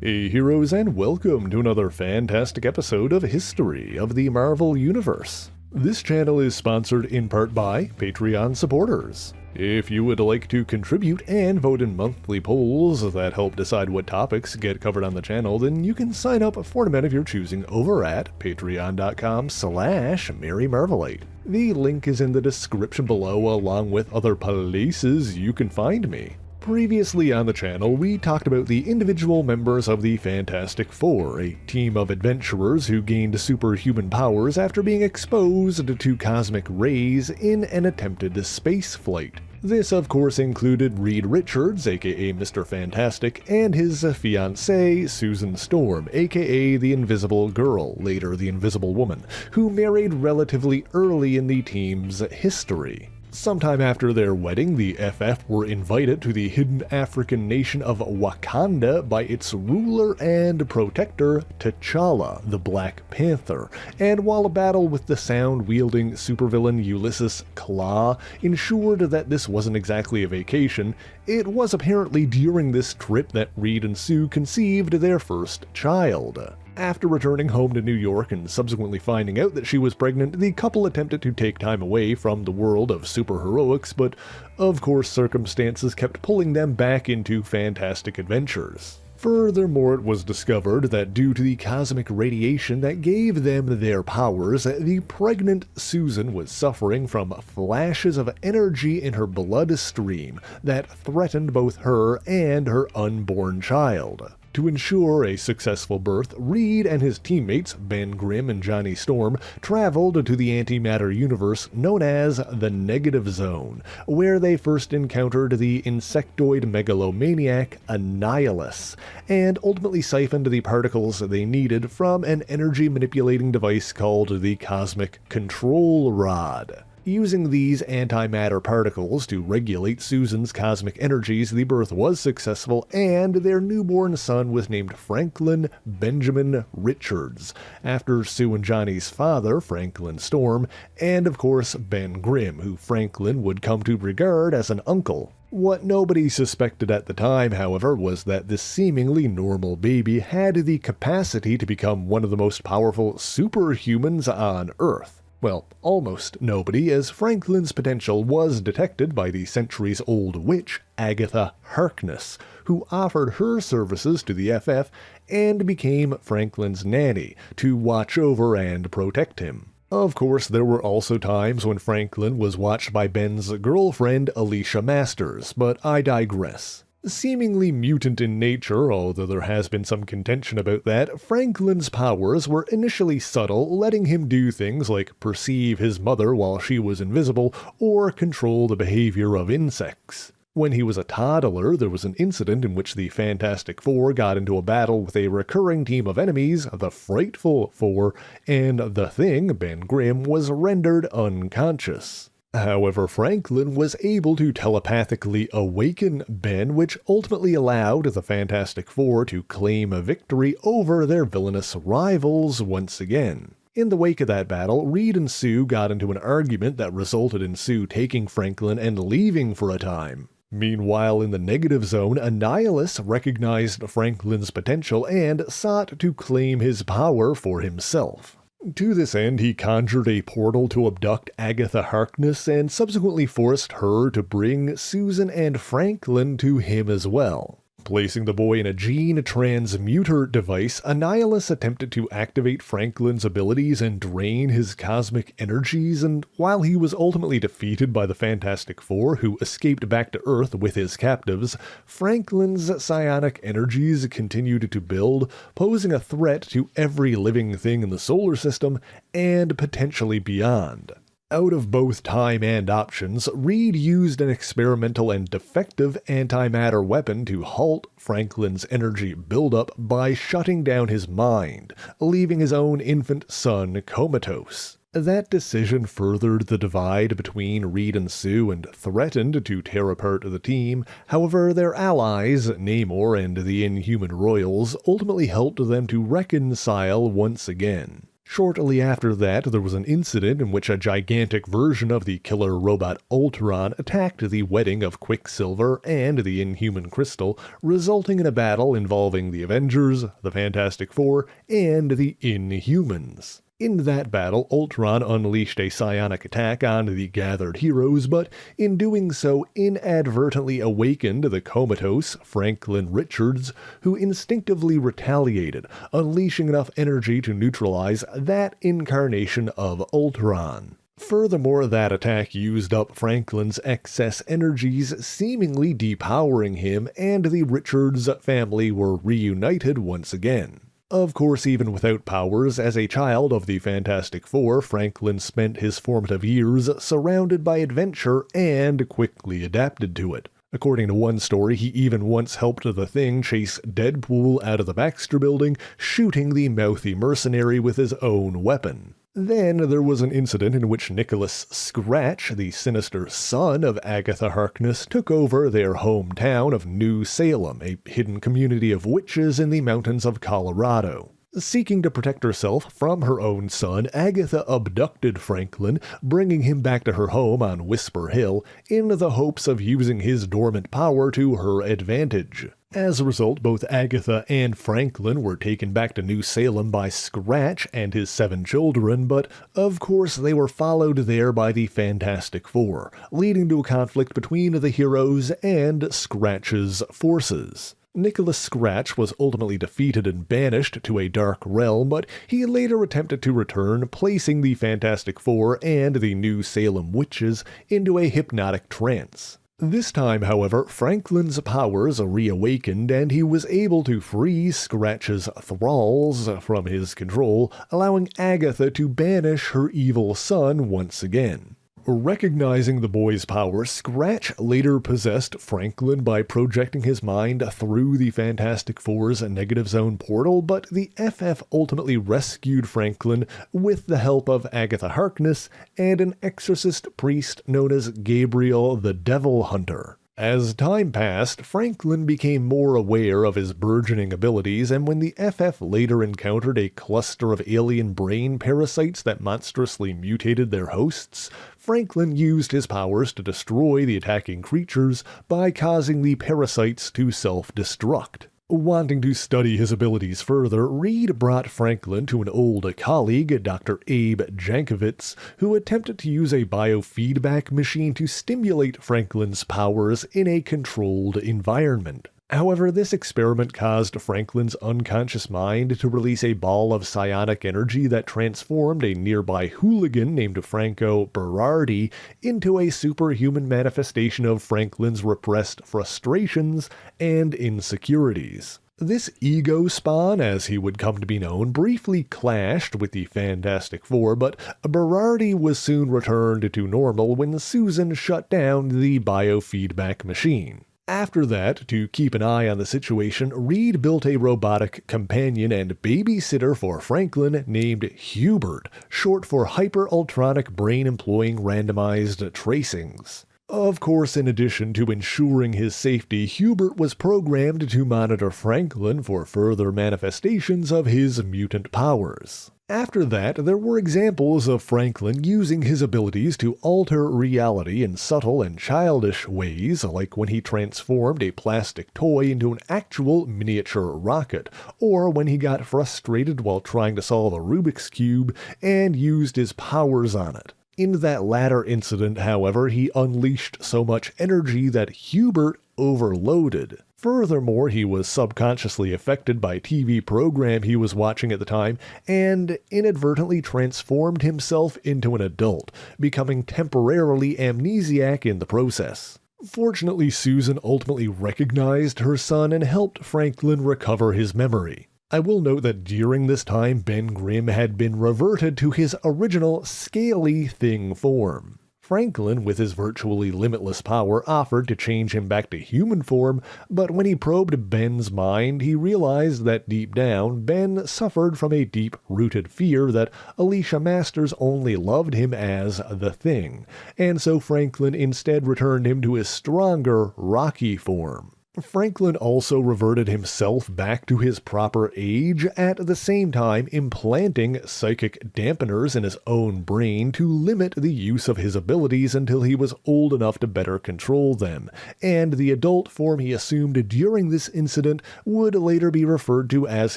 Hey heroes, and welcome to another fantastic episode of History of the Marvel Universe. This channel is sponsored in part by Patreon supporters. If you would like to contribute and vote in monthly polls that help decide what topics get covered on the channel, then you can sign up for an amount of your choosing over at patreon.com/MaryMarvelite. The link is in the description below, along with other places you can find me. Previously on the channel, we talked about the individual members of the Fantastic Four, a team of adventurers who gained superhuman powers after being exposed to cosmic rays in an attempted space flight. This of course included Reed Richards, aka Mr. Fantastic, and his fiancée, Susan Storm, aka the Invisible Girl, later the Invisible Woman, who married relatively early in the team's history. Sometime after their wedding, the FF were invited to the hidden African nation of Wakanda by its ruler and protector, T'Challa, the Black Panther, and while a battle with the sound-wielding supervillain Ulysses Klaue ensured that this wasn't exactly a vacation, it was apparently during this trip that Reed and Sue conceived their first child. After returning home to New York and subsequently finding out that she was pregnant, the couple attempted to take time away from the world of superheroics, but of course circumstances kept pulling them back into fantastic adventures. Furthermore, it was discovered that due to the cosmic radiation that gave them their powers, the pregnant Susan was suffering from flashes of energy in her bloodstream that threatened both her and her unborn child. To ensure a successful birth, Reed and his teammates, Ben Grimm and Johnny Storm, traveled to the antimatter universe known as the Negative Zone, where they first encountered the insectoid megalomaniac Annihilus, and ultimately siphoned the particles they needed from an energy-manipulating device called the Cosmic Control Rod. Using these antimatter particles to regulate Susan's cosmic energies, the birth was successful, and their newborn son was named Franklin Benjamin Richards, after Sue and Johnny's father, Franklin Storm, and of course Ben Grimm, who Franklin would come to regard as an uncle. What nobody suspected at the time, however, was that this seemingly normal baby had the capacity to become one of the most powerful superhumans on Earth. Well, almost nobody, as Franklin's potential was detected by the centuries-old witch, Agatha Harkness, who offered her services to the FF and became Franklin's nanny to watch over and protect him. Of course, there were also times when Franklin was watched by Ben's girlfriend, Alicia Masters, but I digress. Seemingly mutant in nature, although there has been some contention about that, Franklin's powers were initially subtle, letting him do things like perceive his mother while she was invisible, or control the behavior of insects. When he was a toddler, there was an incident in which the Fantastic Four got into a battle with a recurring team of enemies, the Frightful Four, and the Thing, Ben Grimm, was rendered unconscious. However, Franklin was able to telepathically awaken Ben, which ultimately allowed the Fantastic Four to claim a victory over their villainous rivals once again. In the wake of that battle, Reed and Sue got into an argument that resulted in Sue taking Franklin and leaving for a time. Meanwhile, in the Negative Zone, Annihilus recognized Franklin's potential and sought to claim his power for himself. To this end, he conjured a portal to abduct Agatha Harkness and subsequently forced her to bring Susan and Franklin to him as well. Placing the boy in a gene transmuter device, Annihilus attempted to activate Franklin's abilities and drain his cosmic energies, and while he was ultimately defeated by the Fantastic Four, who escaped back to Earth with his captives, Franklin's psionic energies continued to build, posing a threat to every living thing in the solar system and potentially beyond. Out of both time and options, Reed used an experimental and defective antimatter weapon to halt Franklin's energy buildup by shutting down his mind, leaving his own infant son comatose. That decision furthered the divide between Reed and Sue and threatened to tear apart the team. However, their allies, Namor and the Inhuman Royals, ultimately helped them to reconcile once again. Shortly after that, there was an incident in which a gigantic version of the killer robot Ultron attacked the wedding of Quicksilver and the Inhuman Crystal, resulting in a battle involving the Avengers, the Fantastic Four, and the Inhumans. In that battle, Ultron unleashed a psionic attack on the gathered heroes, but in doing so inadvertently awakened the comatose Franklin Richards, who instinctively retaliated, unleashing enough energy to neutralize that incarnation of Ultron. Furthermore, that attack used up Franklin's excess energies, seemingly depowering him, and the Richards family were reunited once again. Of course, even without powers, as a child of the Fantastic Four, Franklin spent his formative years surrounded by adventure and quickly adapted to it. According to one story, he even once helped the Thing chase Deadpool out of the Baxter Building, shooting the mouthy mercenary with his own weapon. Then there was an incident in which Nicholas Scratch, the sinister son of Agatha Harkness, took over their hometown of New Salem, a hidden community of witches in the mountains of Colorado. Seeking to protect herself from her own son, Agatha abducted Franklin, bringing him back to her home on Whisper Hill, in the hopes of using his dormant power to her advantage. As a result, both Agatha and Franklin were taken back to New Salem by Scratch and his 7 children, but of course they were followed there by the Fantastic Four, leading to a conflict between the heroes and Scratch's forces. Nicholas Scratch was ultimately defeated and banished to a dark realm, but he later attempted to return, placing the Fantastic Four and the New Salem witches into a hypnotic trance. This time, however, Franklin's powers reawakened and he was able to free Scratch's thralls from his control, allowing Agatha to banish her evil son once again. Recognizing the boy's power, Scratch later possessed Franklin by projecting his mind through the Fantastic Four's negative zone portal, but the FF ultimately rescued Franklin with the help of Agatha Harkness and an exorcist priest known as Gabriel the Devil Hunter. As time passed, Franklin became more aware of his burgeoning abilities, and when the FF later encountered a cluster of alien brain parasites that monstrously mutated their hosts, Franklin used his powers to destroy the attacking creatures by causing the parasites to self-destruct. Wanting to study his abilities further, Reed brought Franklin to an old colleague, Dr. Abe Jankovitz, who attempted to use a biofeedback machine to stimulate Franklin's powers in a controlled environment. However, this experiment caused Franklin's unconscious mind to release a ball of psionic energy that transformed a nearby hooligan named Franco Berardi into a superhuman manifestation of Franklin's repressed frustrations and insecurities. This ego spawn, as he would come to be known, briefly clashed with the Fantastic Four, but Berardi was soon returned to normal when Susan shut down the biofeedback machine. After that, to keep an eye on the situation, Reed built a robotic companion and babysitter for Franklin named Hubert, short for Hyper-Ultronic Brain-Employing Randomized Tracings. Of course, in addition to ensuring his safety, Hubert was programmed to monitor Franklin for further manifestations of his mutant powers. After that, there were examples of Franklin using his abilities to alter reality in subtle and childish ways, like when he transformed a plastic toy into an actual miniature rocket, or when he got frustrated while trying to solve a Rubik's Cube and used his powers on it. In that latter incident, however, he unleashed so much energy that Hubert overloaded. Furthermore, he was subconsciously affected by a TV program he was watching at the time and inadvertently transformed himself into an adult, becoming temporarily amnesiac in the process. Fortunately, Susan ultimately recognized her son and helped Franklin recover his memory. I will note that during this time, Ben Grimm had been reverted to his original scaly Thing form. Franklin, with his virtually limitless power, offered to change him back to human form, but when he probed Ben's mind, he realized that deep down, Ben suffered from a deep-rooted fear that Alicia Masters only loved him as the Thing, and so Franklin instead returned him to his stronger, Rocky form. Franklin also reverted himself back to his proper age, at the same time implanting psychic dampeners in his own brain to limit the use of his abilities until he was old enough to better control them, and the adult form he assumed during this incident would later be referred to as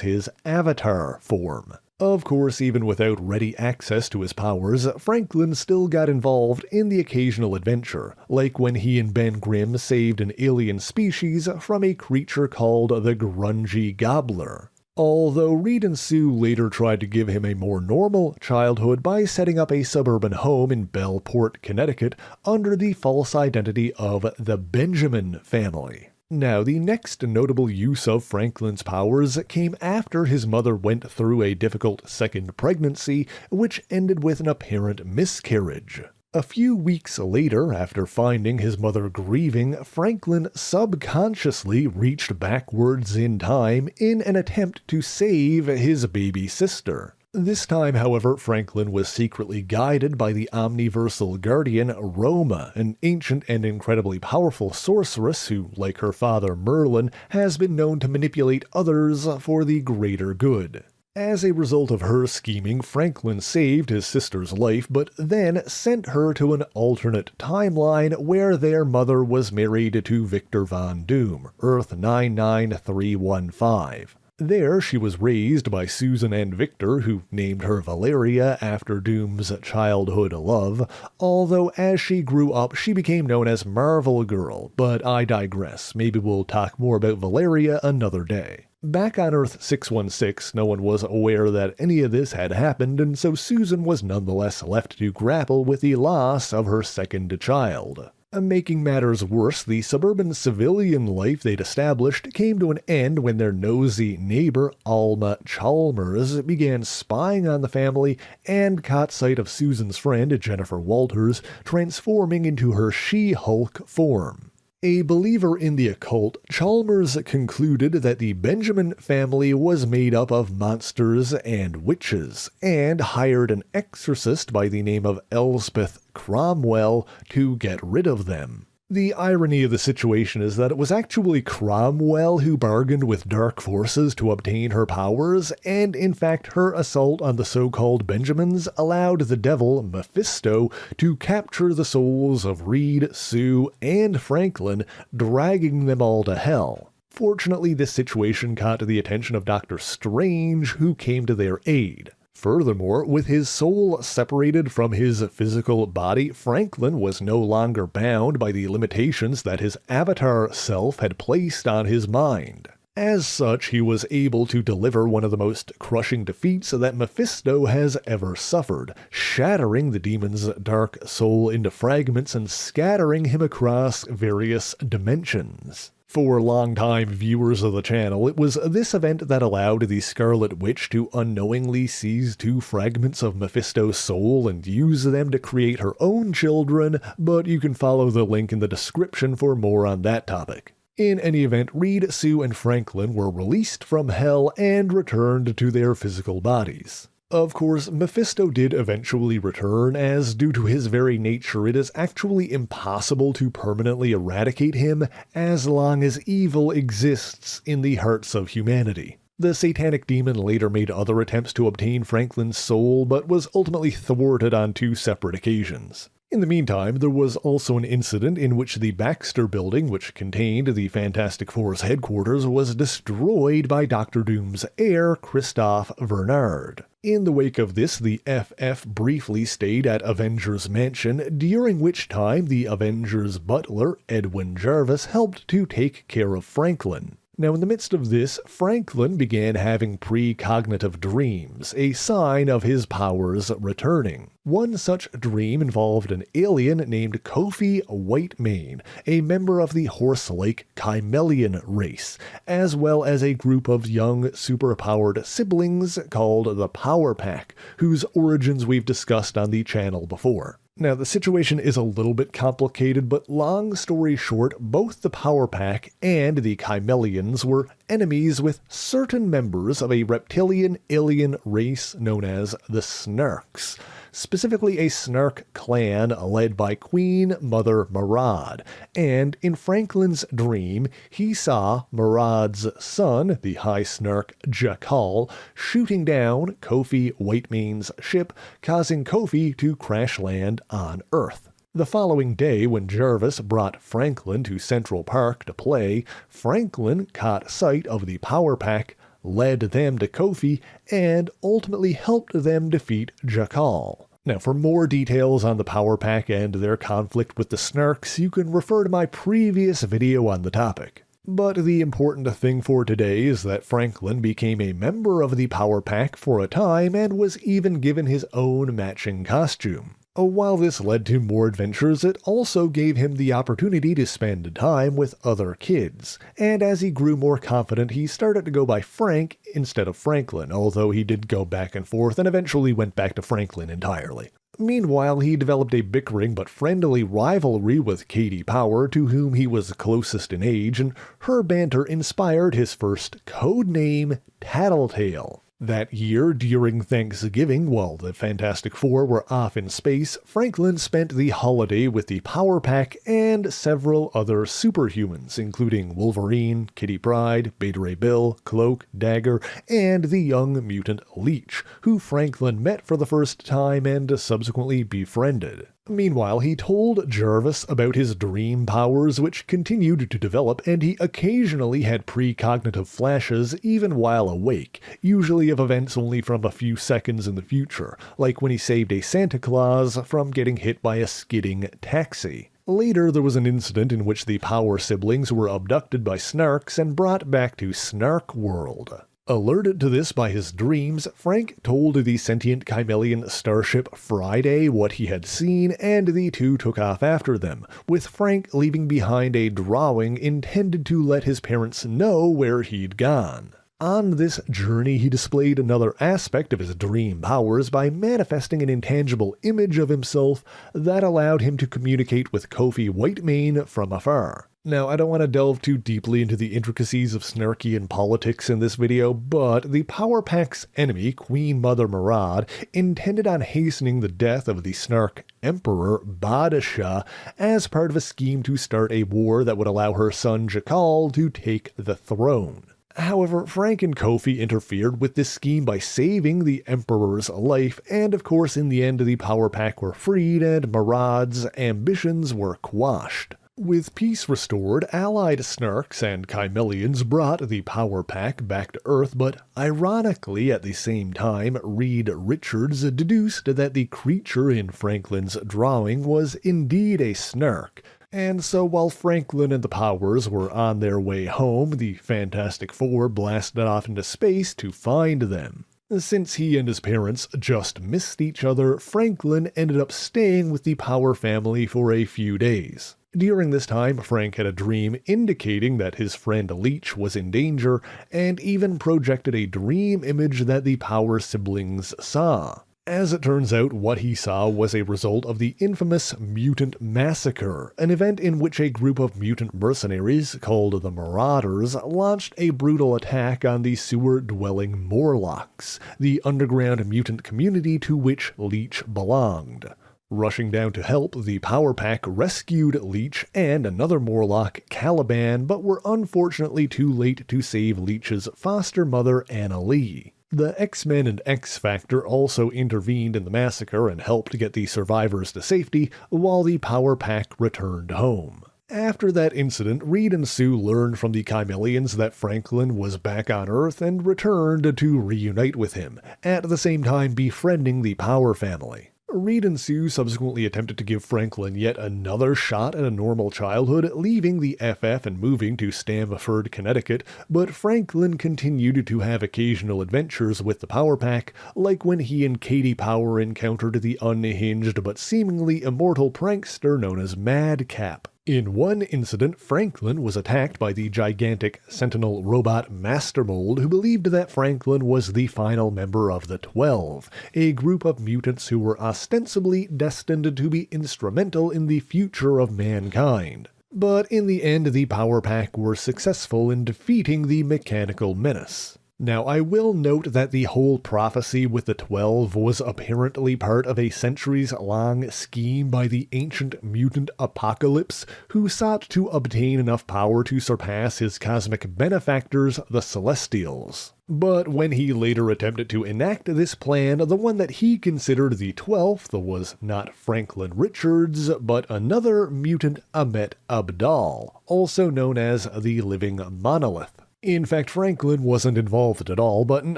his avatar form. Of course, even without ready access to his powers, Franklin still got involved in the occasional adventure, like when he and Ben Grimm saved an alien species from a creature called the Grungy Gobbler. Although Reed and Sue later tried to give him a more normal childhood by setting up a suburban home in Bellport, Connecticut, under the false identity of the Benjamin family. Now, the next notable use of Franklin's powers came after his mother went through a difficult second pregnancy, which ended with an apparent miscarriage. A few weeks later, after finding his mother grieving, Franklin subconsciously reached backwards in time in an attempt to save his baby sister. This time, however, Franklin was secretly guided by the omniversal guardian Roma, an ancient and incredibly powerful sorceress who, like her father Merlin, has been known to manipulate others for the greater good. As a result of her scheming, Franklin saved his sister's life, but then sent her to an alternate timeline where their mother was married to Victor Von Doom, Earth 99315. There, she was raised by Susan and Victor, who named her Valeria after Doom's childhood love, although as she grew up she became known as Marvel Girl, but I digress. Maybe we'll talk more about Valeria another day. Back on Earth 616, no one was aware that any of this had happened, and so Susan was nonetheless left to grapple with the loss of her second child. Making matters worse, the suburban civilian life they'd established came to an end when their nosy neighbor, Alma Chalmers, began spying on the family and caught sight of Susan's friend, Jennifer Walters, transforming into her She-Hulk form. A believer in the occult, Chalmers concluded that the Benjamin family was made up of monsters and witches, and hired an exorcist by the name of Elspeth Cromwell to get rid of them. The irony of the situation is that it was actually Cromwell who bargained with dark forces to obtain her powers, and in fact her assault on the so-called Benjamins allowed the devil, Mephisto, to capture the souls of Reed, Sue, and Franklin, dragging them all to hell. Fortunately, this situation caught the attention of Dr. Strange, who came to their aid. Furthermore, with his soul separated from his physical body, Franklin was no longer bound by the limitations that his avatar self had placed on his mind. As such, he was able to deliver one of the most crushing defeats that Mephisto has ever suffered, shattering the demon's dark soul into fragments and scattering him across various dimensions. For longtime viewers of the channel, it was this event that allowed the Scarlet Witch to unknowingly seize 2 fragments of Mephisto's soul and use them to create her own children, but you can follow the link in the description for more on that topic. In any event, Reed, Sue, and Franklin were released from hell and returned to their physical bodies. Of course, Mephisto did eventually return, as due to his very nature it is actually impossible to permanently eradicate him as long as evil exists in the hearts of humanity. The satanic demon later made other attempts to obtain Franklin's soul, but was ultimately thwarted on 2 separate occasions. In the meantime, there was also an incident in which the Baxter building, which contained the Fantastic Four's headquarters, was destroyed by Dr. Doom's heir, Christophe Bernard. In the wake of this, the FF briefly stayed at Avengers Mansion, during which time the Avengers butler, Edwin Jarvis, helped to take care of Franklin. Now, in the midst of this, Franklin began having precognitive dreams, a sign of his powers returning. One such dream involved an alien named Kofi Whitemane, a member of the horse-like Chimelian race, as well as a group of young, superpowered siblings called the Power Pack, whose origins we've discussed on the channel before. Now, the situation is a little bit complicated, but long story short, both the Power Pack and the Chimelians were enemies with certain members of a reptilian alien race known as the Snarks. specifically a Snark clan led by Queen Mother Marad, and in Franklin's dream, he saw Marad's son, the High Snark Jakal, shooting down Kofi Whitemane's ship, causing Kofi to crash land on Earth. The following day, when Jarvis brought Franklin to Central Park to play, Franklin caught sight of the Power Pack, led them to Kofi, and ultimately helped them defeat Jakal. Now, for more details on the Power Pack and their conflict with the Snarks, you can refer to my previous video on the topic. But the important thing for today is that Franklin became a member of the Power Pack for a time and was even given his own matching costume. While this led to more adventures, it also gave him the opportunity to spend time with other kids, and as he grew more confident, he started to go by Frank instead of Franklin, although he did go back and forth and eventually went back to Franklin entirely. Meanwhile, he developed a bickering but friendly rivalry with Katie Power, to whom he was closest in age, and her banter inspired his first code name, Tattletale. That year, during Thanksgiving, while the Fantastic Four were off in space, Franklin spent the holiday with the Power Pack and several other superhumans, including Wolverine, Kitty Pryde, Beta Ray Bill, Cloak, Dagger, and the young mutant Leech, who Franklin met for the first time and subsequently befriended. Meanwhile, he told Jarvis about his dream powers, which continued to develop, and he occasionally had precognitive flashes even while awake, usually of events only from a few seconds in the future, like when he saved a Santa Claus from getting hit by a skidding taxi. Later, there was an incident in which the Power siblings were abducted by Snarks and brought back to Snark World. Alerted to this by his dreams, Frank told the sentient Chimelian starship Friday what he had seen, and the two took off after them, with Frank leaving behind a drawing intended to let his parents know where he'd gone. On this journey, he displayed another aspect of his dream powers by manifesting an intangible image of himself that allowed him to communicate with Kofi Whitemane from afar. Now, I don't want to delve too deeply into the intricacies of Snarkian politics in this video, but the Power Pack's enemy, Queen Mother Marad, intended on hastening the death of the Snark Emperor Badashah as part of a scheme to start a war that would allow her son Jakal to take the throne. However, Frank and Kofi interfered with this scheme by saving the Emperor's life, and of course in the end the Power Pack were freed and Marad's ambitions were quashed. With peace restored, allied Snarks and Chimelians brought the Power Pack back to Earth, but ironically at the same time, Reed Richards deduced that the creature in Franklin's drawing was indeed a Snark. And so while Franklin and the Powers were on their way home, the Fantastic Four blasted off into space to find them. Since he and his parents just missed each other, Franklin ended up staying with the Power family for a few days. During this time, Frank had a dream indicating that his friend Leech was in danger, and even projected a dream image that the Power siblings saw. As it turns out, what he saw was a result of the infamous Mutant Massacre, an event in which a group of mutant mercenaries, called the Marauders, launched a brutal attack on the sewer-dwelling Morlocks, the underground mutant community to which Leech belonged. Rushing down to help, the Power Pack rescued Leech and another Morlock, Caliban, but were unfortunately too late to save Leech's foster mother, Anna Lee. The X-Men and X-Factor also intervened in the massacre and helped get the survivors to safety, while the Power Pack returned home. After that incident, Reed and Sue learned from the Chimelians that Franklin was back on Earth and returned to reunite with him, at the same time befriending the Power family. Reed and Sue subsequently attempted to give Franklin yet another shot at a normal childhood, leaving the FF and moving to Stamford, Connecticut, but Franklin continued to have occasional adventures with the Power Pack, like when he and Katie Power encountered the unhinged but seemingly immortal prankster known as Madcap. In one incident, Franklin was attacked by the gigantic Sentinel robot Master Mold, who believed that Franklin was the final member of the 12, a group of mutants who were ostensibly destined to be instrumental in the future of mankind. But in the end, the Power Pack were successful in defeating the Mechanical Menace. Now, I will note that the whole prophecy with the 12 was apparently part of a centuries-long scheme by the ancient mutant Apocalypse, who sought to obtain enough power to surpass his cosmic benefactors, the Celestials. But when he later attempted to enact this plan, the one that he considered the 12th was not Franklin Richards, but another mutant, Ahmet Abdal, also known as the Living Monolith. In fact, Franklin wasn't involved at all, but in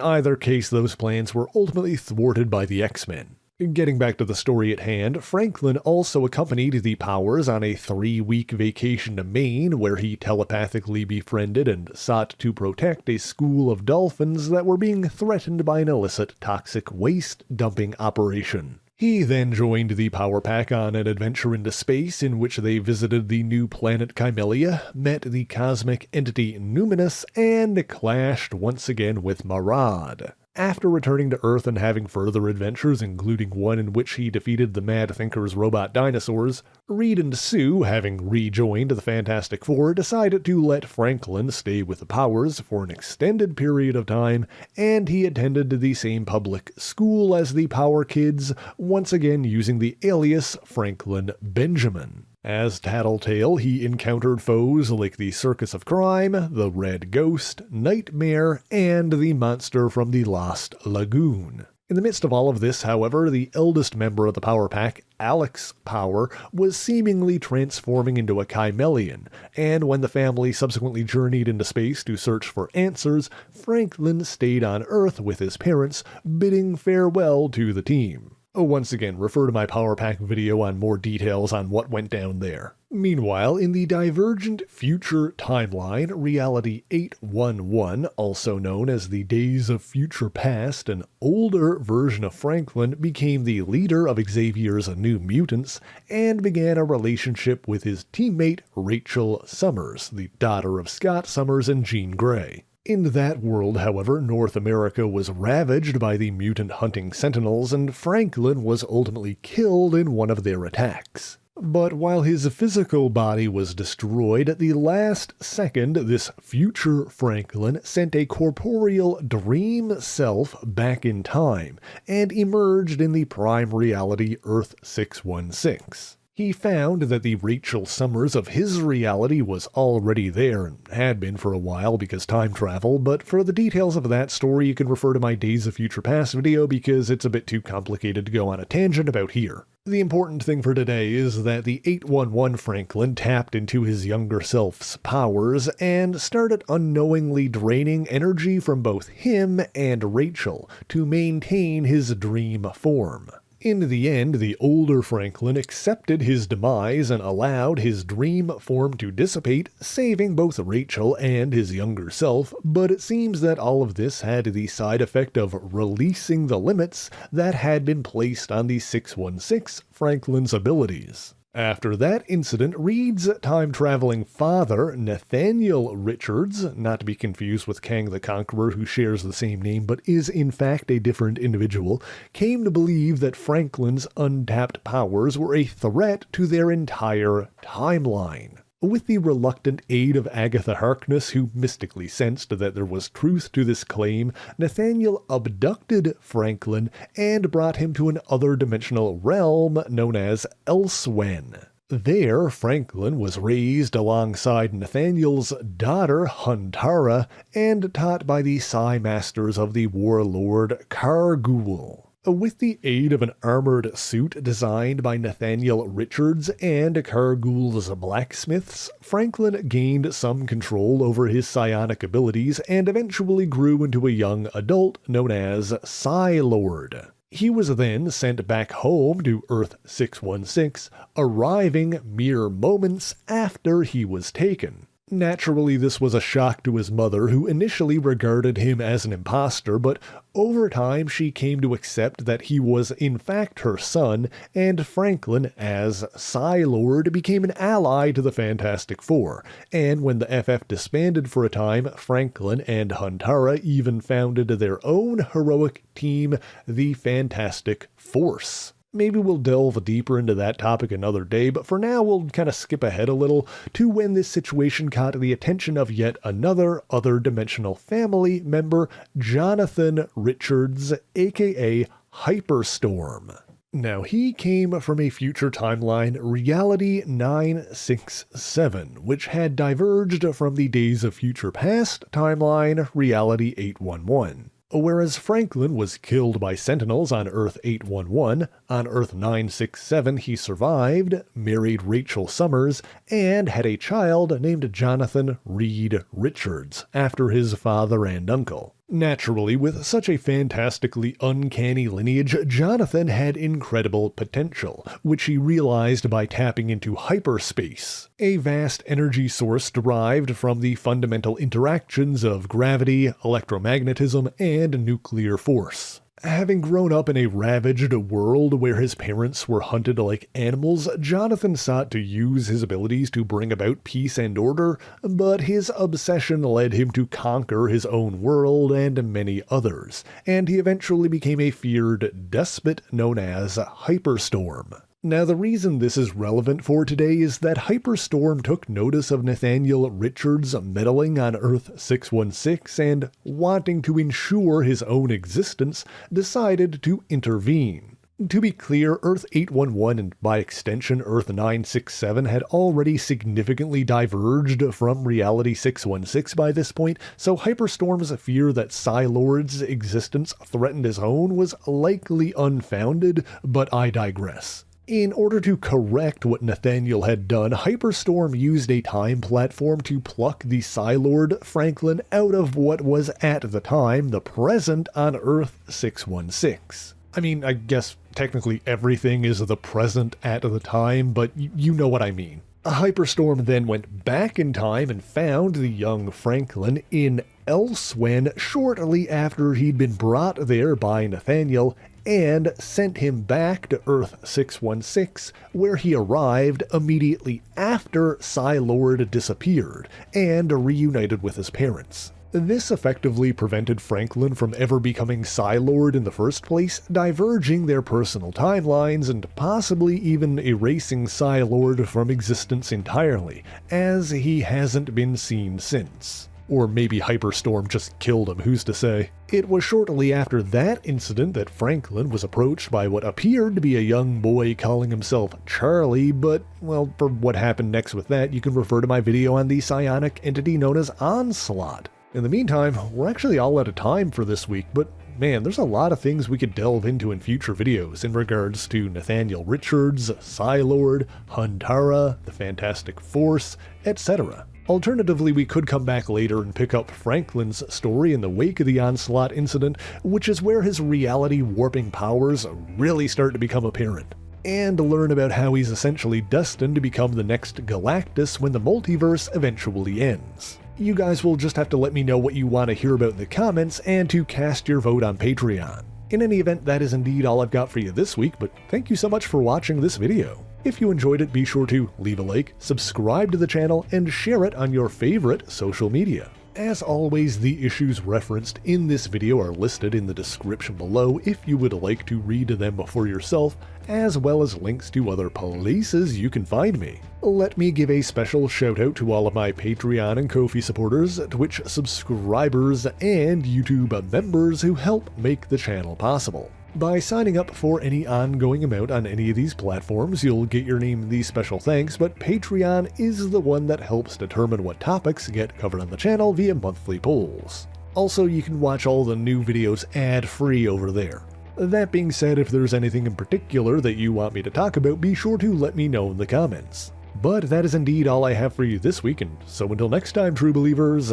either case those plans were ultimately thwarted by the X-Men. Getting back to the story at hand, Franklin also accompanied the Powers on a 3-week vacation to Maine, where he telepathically befriended and sought to protect a school of dolphins that were being threatened by an illicit toxic waste dumping operation. He then joined the Power Pack on an adventure into space in which they visited the new planet Kymelia, met the cosmic entity Numinous, and clashed once again with Marad. After returning to Earth and having further adventures, including one in which he defeated the Mad Thinker's robot dinosaurs, Reed and Sue, having rejoined the Fantastic Four, decided to let Franklin stay with the Powers for an extended period of time, and he attended the same public school as the Power Kids, once again using the alias Franklin Benjamin. As Tattletale, he encountered foes like the Circus of Crime, the Red Ghost, Nightmare, and the monster from the Lost Lagoon. In the midst of all of this, however, the eldest member of the Power Pack, Alex Power, was seemingly transforming into a Kymelian, and when the family subsequently journeyed into space to search for answers, Franklin stayed on Earth with his parents, bidding farewell to the team. Once again, refer to my Power Pack video on more details on what went down there. Meanwhile, in the Divergent Future Timeline, Reality 811, also known as the Days of Future Past, an older version of Franklin became the leader of Xavier's New Mutants and began a relationship with his teammate Rachel Summers, the daughter of Scott Summers and Jean Grey. In that world, however, North America was ravaged by the mutant-hunting Sentinels, and Franklin was ultimately killed in one of their attacks. But while his physical body was destroyed, at the last second, this future Franklin sent a corporeal dream self back in time, and emerged in the prime reality Earth 616. He found that the Rachel Summers of his reality was already there and had been for a while because time travel, but for the details of that story you can refer to my Days of Future Past video because it's a bit too complicated to go on a tangent about here. The important thing for today is that the 811 Franklin tapped into his younger self's powers and started unknowingly draining energy from both him and Rachel to maintain his dream form. In the end, the older Franklin accepted his demise and allowed his dream form to dissipate, saving both Rachel and his younger self, but it seems that all of this had the side effect of releasing the limits that had been placed on the 616 Franklin's abilities. After that incident, Reed's time-traveling father, Nathaniel Richards, not to be confused with Kang the Conqueror who shares the same name but is in fact a different individual, came to believe that Franklin's untapped powers were a threat to their entire timeline. With the reluctant aid of Agatha Harkness, who mystically sensed that there was truth to this claim, Nathaniel abducted Franklin and brought him to an other-dimensional realm known as Elswen. There, Franklin was raised alongside Nathaniel's daughter, Huntara, and taught by the Psi Masters of the warlord Kargul. With the aid of an armored suit designed by Nathaniel Richards and Kargul's blacksmiths, Franklin gained some control over his psionic abilities and eventually grew into a young adult known as Psi-Lord. He was then sent back home to Earth 616, arriving mere moments after he was taken. Naturally, this was a shock to his mother, who initially regarded him as an imposter, but over time she came to accept that he was in fact her son, and Franklin, as Psi-Lord, became an ally to the Fantastic Four, and when the FF disbanded for a time, Franklin and Huntara even founded their own heroic team, the Fantastic Force. Maybe we'll delve deeper into that topic another day, but for now we'll kind of skip ahead a little to when this situation caught the attention of yet another other-dimensional family member, Jonathan Richards, aka Hyperstorm. Now, he came from a future timeline, Reality 967, which had diverged from the Days of Future Past timeline, Reality 811. Whereas Franklin was killed by Sentinels on Earth 811, on Earth 967 he survived, married Rachel Summers, and had a child named Jonathan Reed Richards, after his father and uncle. Naturally, with such a fantastically uncanny lineage, Jonathan had incredible potential, which he realized by tapping into hyperspace, a vast energy source derived from the fundamental interactions of gravity, electromagnetism, and nuclear force. Having grown up in a ravaged world where his parents were hunted like animals, Jonathan sought to use his abilities to bring about peace and order, but his obsession led him to conquer his own world and many others, and he eventually became a feared despot known as Hyperstorm. Now, the reason this is relevant for today is that Hyperstorm took notice of Nathaniel Richards meddling on Earth 616 and, wanting to ensure his own existence, decided to intervene. To be clear, Earth 811 and by extension Earth 967 had already significantly diverged from Reality 616 by this point, so Hyperstorm's fear that Psi-Lord's existence threatened his own was likely unfounded, but I digress. In order to correct what Nathaniel had done, Hyperstorm used a time platform to pluck the Psi-Lord Franklin out of what was at the time the present on Earth 616. I mean, I guess technically everything is the present at the time, but you know what I mean. Hyperstorm then went back in time and found the young Franklin in Elsewhen shortly after he'd been brought there by Nathaniel, and sent him back to Earth 616, where he arrived immediately after Psi-Lord disappeared and reunited with his parents. This effectively prevented Franklin from ever becoming Psi-Lord in the first place, diverging their personal timelines and possibly even erasing Psi-Lord from existence entirely, as he hasn't been seen since. Or maybe Hyperstorm just killed him, who's to say? It was shortly after that incident that Franklin was approached by what appeared to be a young boy calling himself Charlie, but, well, for what happened next with that, you can refer to my video on the psionic entity known as Onslaught. In the meantime, we're actually all out of time for this week, but man, there's a lot of things we could delve into in future videos in regards to Nathaniel Richards, Psi-Lord, Huntara, the Fantastic Force, etc. Alternatively, we could come back later and pick up Franklin's story in the wake of the Onslaught incident, which is where his reality warping powers really start to become apparent, and learn about how he's essentially destined to become the next Galactus when the multiverse eventually ends. You guys will just have to let me know what you want to hear about in the comments and to cast your vote on Patreon. In any event, that is indeed all I've got for you this week, but thank you so much for watching this video. If you enjoyed it, be sure to leave a like, subscribe to the channel, and share it on your favorite social media. As always, the issues referenced in this video are listed in the description below if you would like to read them for yourself, as well as links to other places you can find me. Let me give a special shout out to all of my Patreon and Ko-fi supporters, Twitch subscribers, and YouTube members who help make the channel possible. By signing up for any ongoing amount on any of these platforms, you'll get your name in these special thanks, but Patreon is the one that helps determine what topics get covered on the channel via monthly polls. Also, you can watch all the new videos ad-free over there. That being said, if there's anything in particular that you want me to talk about, be sure to let me know in the comments. But that is indeed all I have for you this week, and so until next time, true believers,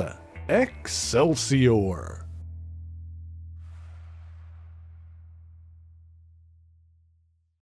Excelsior!